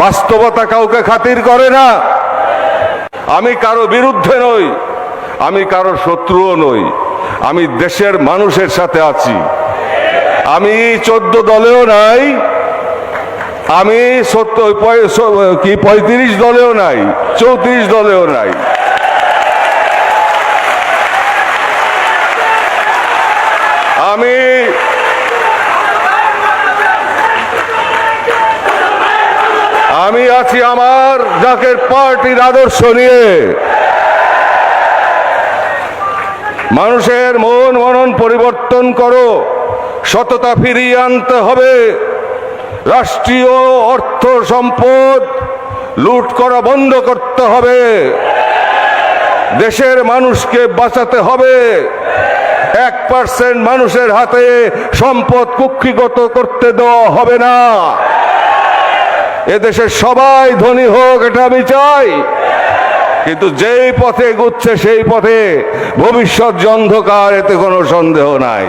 বাস্তবতা কাউকে খাতির করে না। আমি কারো বিরুদ্ধে নই, আমি কারো শত্রুও নই, আমি দেশের মানুষের সাথে আছি। আমি 14 দলেও নাই, আমি 35 দলেও নাই, 34 দলেও নাই। আমি আছি আমার জাকের পার্টির আদর্শ নিয়ে। মানুষের মনন পরিবর্তন করো, সততা ফিরিয়ে আনতে হবে। রাষ্ট্রীয় অর্থ সম্পদ লুট করা বন্ধ করতে হবে। দেশের মানুষকে বাঁচাতে হবে। 1% মানুষের হাতে সম্পদ কুক্ষিগত করতে দেওয়া হবে না। এদেশের সবাই ধনী হোক, এটা আমি চাই, কিন্তু যেই পথে এগুচ্ছে সেই পথে ভবিষ্যৎ যে অন্ধকার, এতে কোনো সন্দেহ নাই।